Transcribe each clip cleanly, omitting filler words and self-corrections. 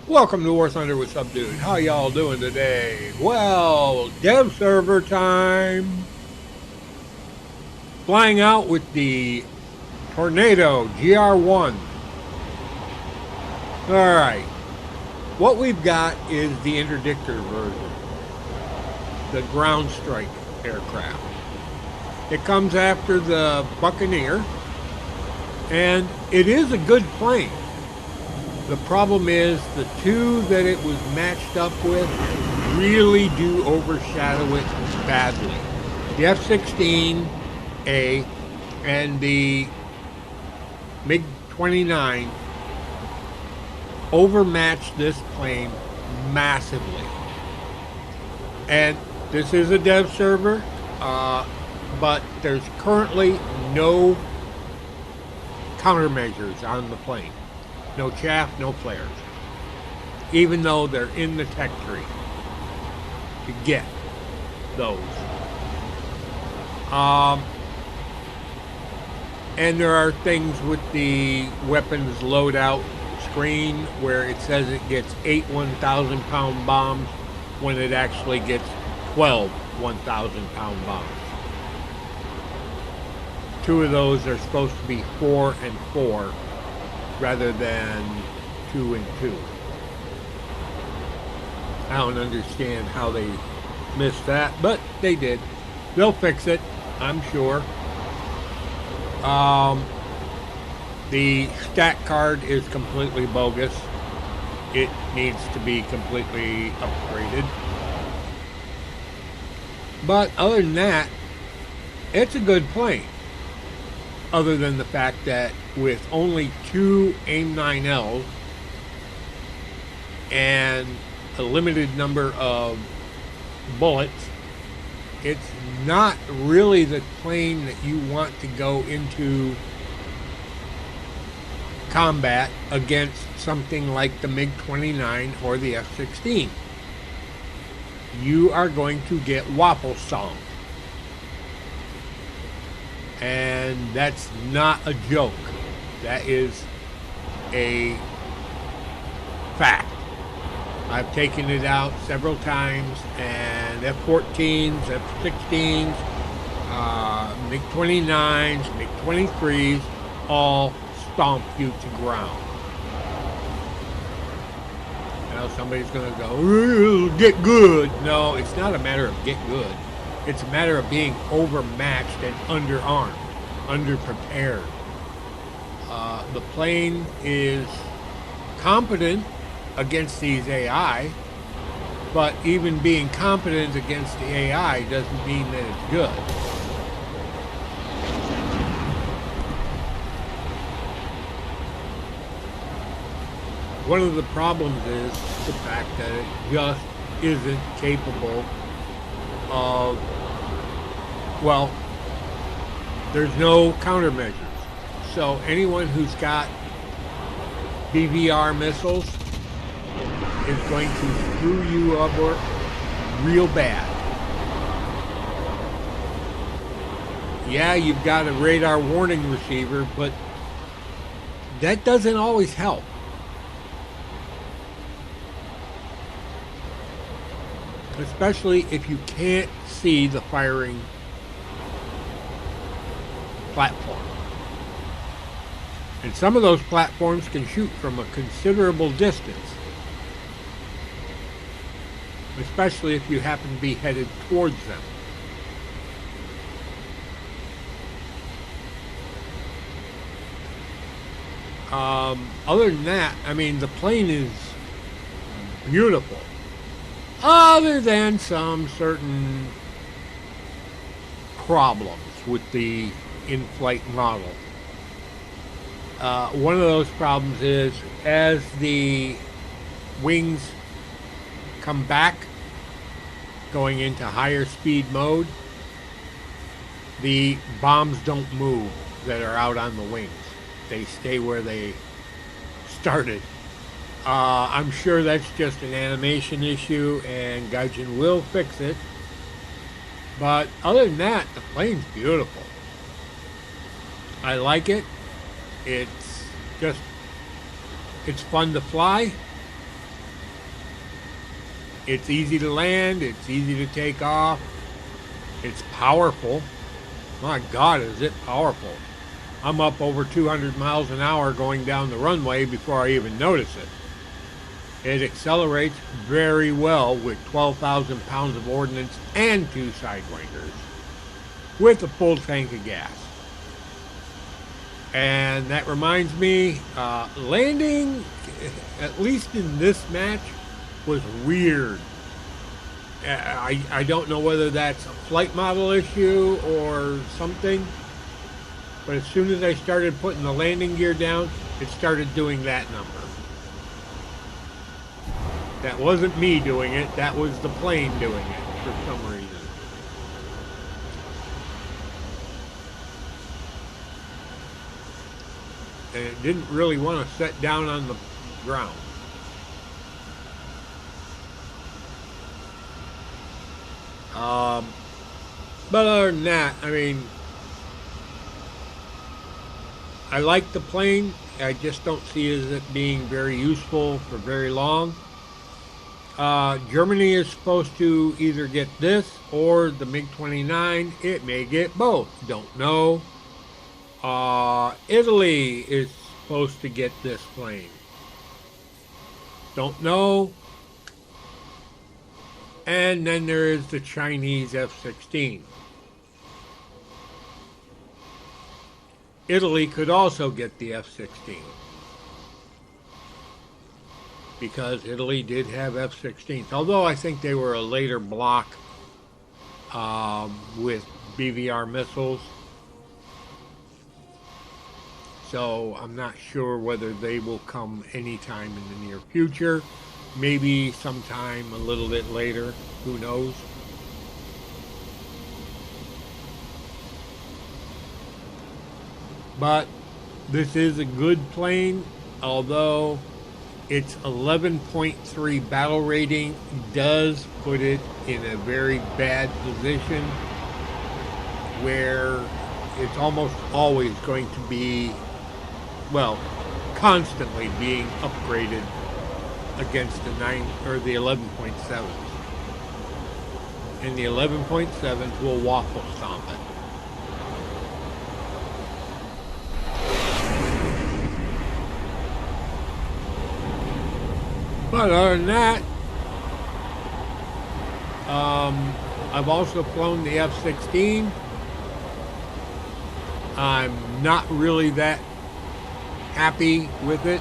Welcome to War Thunder. What's up, dude? How y'all doing today? Well, dev server time. Flying out with the Tornado GR.1. Alright. What we've got is the interdictor version. The ground strike aircraft. It comes after the Buccaneer. And it is a good plane. The problem is the two that it was matched up with really do overshadow it badly. The F-16A and the MiG-29 overmatch this plane massively. And this is a dev server, but there's currently no countermeasures on the plane. No chaff, no flares. Even though they're in the tech tree to get those. And there are things with the weapons loadout screen where it says it gets 8 1,000-pound bombs when it actually gets 12 1,000-pound bombs. Two of those are supposed to be 4 and 4 rather than 2 and 2. I don't understand how they missed that, but they did. They'll fix it, I'm sure. The stat card is completely bogus. It needs to be completely upgraded. But other than that, it's a good plane. Other than the fact that with only 2 AIM-9Ls and a limited number of bullets, it's not really the plane that you want to go into combat against something like the MiG-29 or the F-16. You are going to get waffle stomped. And that's not a joke. That is a fact. I've taken it out several times, and F-14s, F-16s, MiG-29s, MiG-23s all stomp you to ground. Now somebody's going to go, get good. No, it's not a matter of get good. It's a matter of being overmatched and underarmed, underprepared. The plane is competent against these AI, but even being competent against the AI doesn't mean that it's good. One of the problems is the fact that it just isn't capable of, well, there's no countermeasures. So anyone who's got BVR missiles is going to screw you over real bad. Yeah, you've got a radar warning receiver, but that doesn't always help. Especially if you can't see the firing platform. And some of those platforms can shoot from a considerable distance. Especially if you happen to be headed towards them. Other than that, I mean, the plane is beautiful. Other than some certain problems with the in-flight model. One of those problems is as the wings come back, going into higher speed mode, the bombs don't move that are out on the wings. They stay where they started. I'm sure that's just an animation issue, and Gaijin will fix it. But other than that, the plane's beautiful. I like it. It's fun to fly. It's easy to land. It's easy to take off. It's powerful. My God, is it powerful. I'm up over 200 miles an hour going down the runway before I even notice it. It accelerates very well with 12,000 pounds of ordnance and 2 sidewinders with a full tank of gas. And that reminds me, landing, at least in this match, was weird. I don't know whether that's a flight model issue or something, but as soon as I started putting the landing gear down, it started doing that number. That wasn't me doing it, that was the plane doing it for some reason. And it didn't really want to set down on the ground. But other than that, I mean, I like the plane. I just don't see it being very useful for very long. Germany is supposed to either get this or the MiG-29. It may get both. Don't know. Italy is supposed to get this plane. Don't know. And then there is the Chinese F-16. Italy could also get the F-16 because Italy did have F-16s, although I think they were a later block with BVR missiles. So I'm not sure whether they will come anytime in the near future. Maybe sometime a little bit later. Who knows? But this is a good plane, although its 11.3 battle rating does put it in a very bad position where it's almost always going to be, well, constantly being upgraded against the 9 or the 11.7s. And the 11.7s will waffle stomp it. But other than that, I've also flown the F-16. I'm not really that happy with it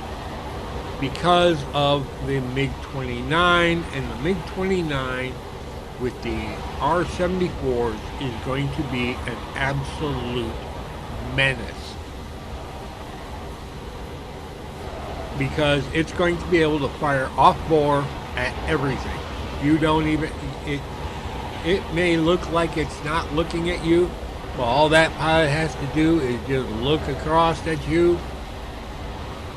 because of the MiG-29, and the MiG-29 with the R-74s is going to be an absolute menace. Because it's going to be able to fire off-bore at everything. You don't even, it may look like it's not looking at you, but all that pilot has to do is just look across at you.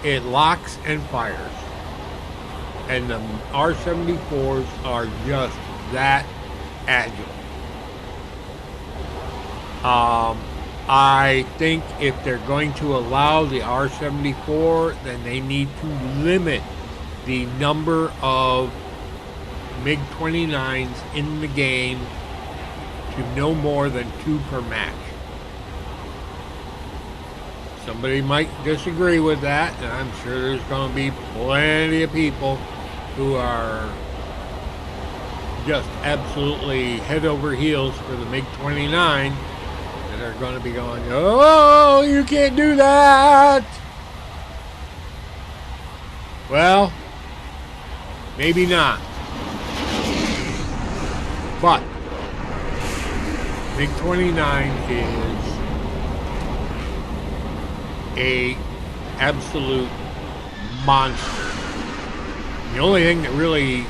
It locks and fires. And the R-74s are just that agile. I think if they're going to allow the R-74, then they need to limit the number of MiG-29s in the game to no more than 2 per match. Somebody might disagree with that, and I'm sure there's going to be plenty of people who are just absolutely head over heels for the MiG-29. They're going to be going, oh, you can't do that. Well, maybe not. But MiG-29 is a absolute monster. The only thing that really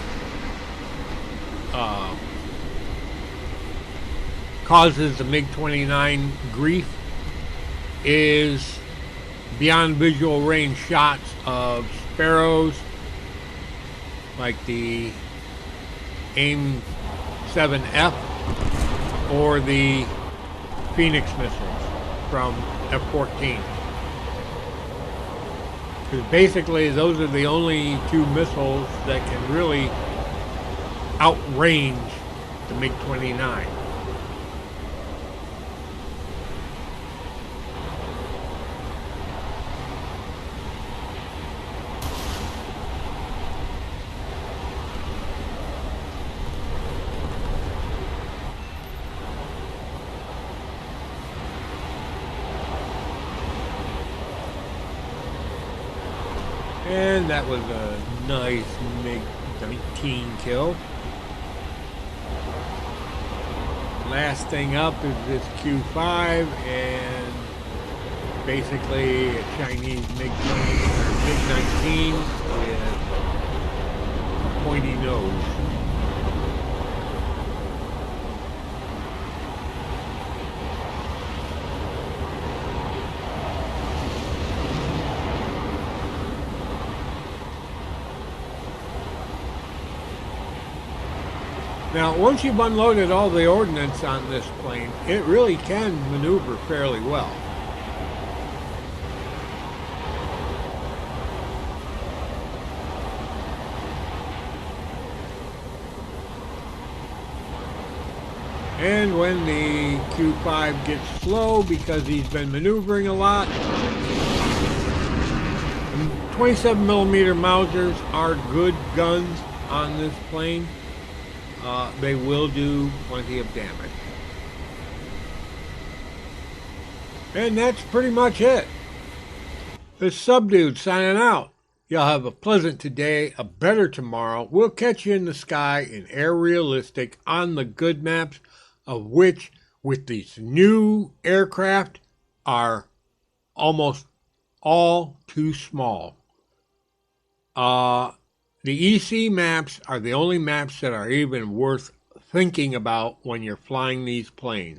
causes the MiG-29 grief is beyond visual range shots of Sparrows like the AIM-7F or the Phoenix missiles from F-14. Because basically those are the only 2 missiles that can really outrange the MiG-29. And that was a nice MiG-19 kill. Last thing up is this Q5, and basically a Chinese MiG-19 with a pointy nose. Now, once you've unloaded all the ordnance on this plane, it really can maneuver fairly well. And when the Q5 gets slow because he's been maneuvering a lot, 27mm Mausers are good guns on this plane. They will do plenty of damage. And that's pretty much it. The Subdude signing out. Y'all have a pleasant today, a better tomorrow. We'll catch you in the sky in Air Realistic on the good maps, of which, with these new aircraft, are almost all too small. The EC maps are the only maps that are even worth thinking about when you're flying these planes.